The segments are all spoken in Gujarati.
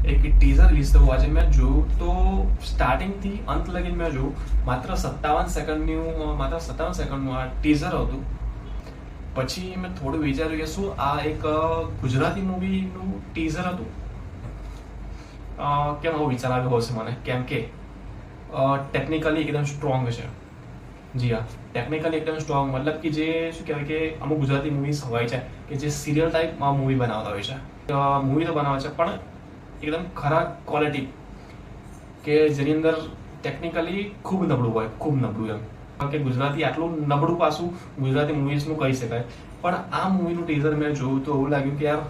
એક ટીઝર રિલીઝ થયું આજે મેં જોયું તો સ્ટાર્ટિંગથી અંત લગીને મેં જોયું માત્ર 57 સેકન્ડનું આ ટીઝર હતું. પછી મેં થોડું વિચાર્યું કે શું આ એક ગુજરાતી મૂવીનું ટીઝર હતું. કેમ આવો વિચાર આવ્યો હશે મને, કેમ કે ટેકનિકલી એકદમ સ્ટ્રોંગ છે. જી હા, ટેકનિકલી એકદમ સ્ટ્રોંગ, મતલબ કે જે શું કહેવાય કે અમુક ગુજરાતી મૂવીઝ હોય છે કે જે સિરિયલ ટાઈપમાં મૂવી બનાવતા હોય છે. મૂવી તો બનાવે છે પણ એકદમ ખરાબ ક્વોલિટી, કે જેની અંદર ટેકનિકલી ખૂબ નબળું હોય, ખૂબ નબળું એમ કે ગુજરાતી આટલું નબળું પાછું ગુજરાતી મૂવીઝનું કહી શકાય. પણ આ મૂવીનું ટીઝર મેં જોયું તો એવું લાગ્યું કે યાર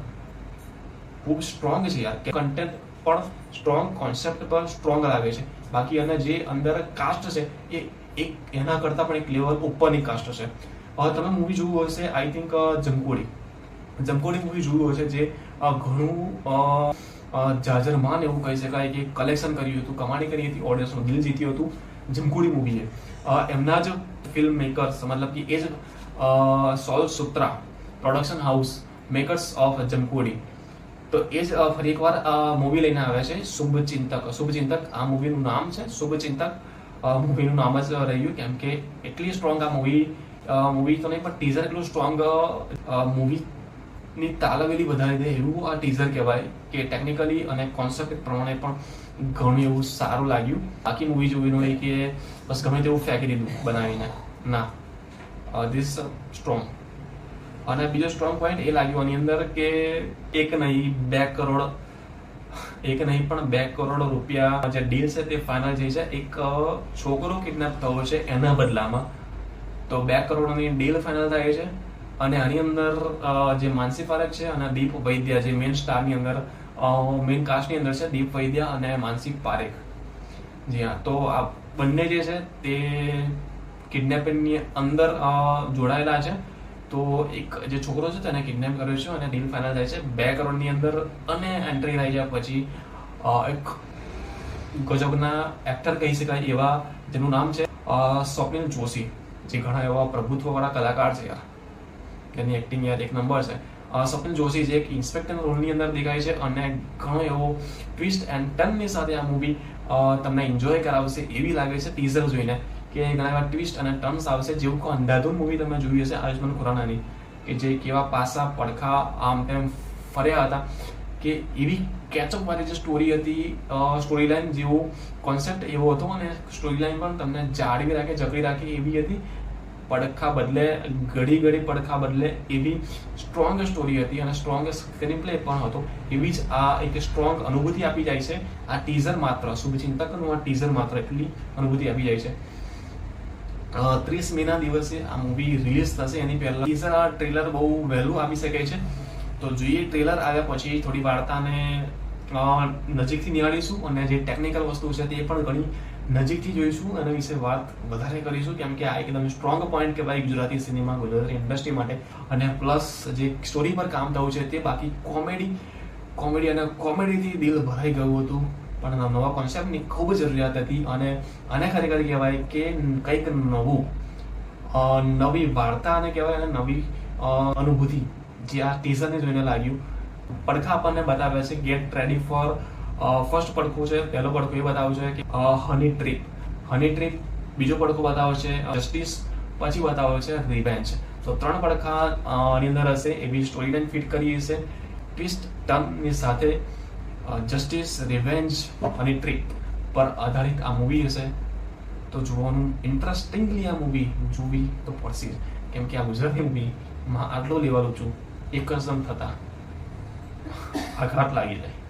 ખૂબ સ્ટ્રોંગ છે યાર, કે કન્ટેન્ટ પણ સ્ટ્રોંગ, કોન્સેપ્ટ પણ સ્ટ્રોંગ લાગે છે. બાકી અને જે અંદર કાસ્ટ છે એ એક એના કરતાં પણ એક લેવલ ઉપરની કાસ્ટ છે. તમે મૂવી જોયું હશે આઈ થિંક જમકોડી મૂવી જોયું હશે, જે ઘણું જાજરમાન એવું કહી શકાય કે કલેક્શન કર્યું હતું, કમાણી કરી હતી, ઓડિયન્સનું દિલ જીત્યું હતું જમકોડી મૂવીએ. એમના જ ફિલ્મ મેકર્સ, મતલબ કે એ જ સોલ સુત્રા પ્રોડક્શન હાઉસ મેકર્સ ઓફ જમકોડી, તો એ જ ફરી એકવાર મૂવી લઈને આવ્યા છે શુભચિંતક. આ મૂવીનું નામ છે શુભચિંતક. મૂવીનું નામ જ રહ્યું કેમ કે એટલી સ્ટ્રોંગ આ મૂવી તો નહીં પણ ટીઝર એટલું સ્ટ્રોંગ, મૂવીની તાલવેલી વધારી દે એવું આ ટીઝર કહેવાય કે ટેકનિકલી અને કોન્સેપ્ટ પ્રમાણે પણ ઘણું એવું સારું લાગ્યું. બાકી મૂવી જોઈને નહીં કે બસ ગમે તેવું ફેંકી દીધું બનાવીને, ના, ધીસ સ્ટ્રોંગ. અને બીજો સ્ટ્રોંગ પોઈન્ટ એ લાગ્યો આની અંદર કે એક નહીં પણ 2 કરોડ રૂપિયા જે ડીલ છે તે ફાઇનલ થઈ છે. એક છોકરો કિડનેપ થયો છે એના બદલામાં, તો 2 કરોડની ડીલ ફાઇનલ થાય છે. અને આની અંદર જે માનસી પારેખ છે અને દીપ વૈદ્યા, જે મેઇન સ્ટારની અંદર મેઇન કાસ્ટની અંદર છે, દીપ વૈદ્યા અને માનસી પારેખ. જી હા, તો આ બંને જે છે તે કિડનેપિંગની અંદર જોડાયેલા છે. તો એક જે છોકરો છે તેને કિડનેપ કર્યો છે અને ડીલ ફાઇનલ થાય છે 2 કરોડની અંદર. અને એન્ટ્રી થઈ જાય પછી એક ગજબના એક્ટર કહી શકાય એવા, જેનું નામ છે સ્વપ્નિલ જોશી, જે ઘણા એવા પ્રભુત્વવાળા કલાકાર છે યાર, એની એક્ટિંગ યાર એક નંબર છે. સ્વપ્નિલ જોશી જે એક ઇન્સ્પેક્ટર રોલની અંદર દેખાય છે અને ઘણો એવો ટ્વિસ્ટ એન્ડ ટર્નની સાથે આ મૂવી તમને એન્જોય કરાવશે એવી લાગે છે ટીઝર જોઈને, કે ઘણા એવા ટ્વિસ્ટ અને ટર્ન્સ આવશે. જેવું કે અંધાધૂન મૂવી તમે જોઈ હશે આયુષ્માન ખુરાનાની, કે જે કેવા પાસા પડખા આમ તેમ ફર્યા હતા, કે એવી કેચઅપ વાળી જે સ્ટોરી હતી, સ્ટોરી લાઈન જેવો કોન્સેપ્ટ એવો હતો અને સ્ટોરી લાઈન પણ તમને જાળવી રાખે, જકડી રાખે એવી હતી. પડખા બદલે ઘડી પડખા બદલે એવી સ્ટ્રોંગ સ્ટોરી હતી અને સ્ટ્રોંગ સ્ક્રીન પ્લે પણ હતો. એવી જ આ એક સ્ટ્રોંગ અનુભૂતિ આપી જાય છે આ ટીઝર માત્ર, શુભચિંતકનું આ ટીઝર માત્ર એટલી અનુભૂતિ આપી જાય છે. 30 મેના દિવસે આ મૂવી રિલીઝ થશે. એની પહેલા ટીઝર ટ્રેલર બહુ વહેલું આપી શકાય છે, તો જોઈએ ટ્રેલર આવ્યા પછી થોડી વાર્તાને નજીકથી નિહાળીશું અને જે ટેકનિકલ વસ્તુ છે તે પણ ઘણી નજીકથી જોઈશું, એના વિશે વાત વધારે કરીશું, કેમ કે આ એકદમ સ્ટ્રોંગ પોઈન્ટ કહેવાય ગુજરાતી સિનેમા, ગુજરાતી ઇન્ડસ્ટ્રી માટે. અને પ્લસ જે સ્ટોરી પર કામ થયું છે તે બાકી કોમેડીથી દિલ ભરાઈ ગયું હતું. પણ નવા કોન્સેપ્ટની ખૂબ જરૂરિયાત હતી અને આને ખરેખર કહેવાય કે કંઈક નવું, નવી વાર્તા અને કહેવાય અને નવી અનુભૂતિ જે આ ટીઝરને જોઈને લાગ્યું. પડખા આપણને બતાવે છે ગેટ રેડી ફોર ફર્સ્ટ પડખું છે, પહેલો પડખું એ બતાવ્યું છે કે હની ટ્રીપ, બીજો પડખું બતાવે છે જસ્ટિસ, પછી બતાવે છે રિવેન્જ. તો 3 પડખા ની અંદર હશે એવી સ્ટોરી લાઈન ફિટ કરી હશે, ટ્વિસ્ટ ટર્નની સાથે. જસ્ટિસ, રિવેન્જ અને ટ્રીપ પર આધારિત આ મૂવી હશે. તો જોવાનું ઇન્ટરેસ્ટિંગલી આ મૂવી જોવી તો પડશે, કેમ કે આ ગુજરાતી મૂવીમાં આટલો લેવલ ઊંચું એક જ થતા આઘાત લાગી જાય.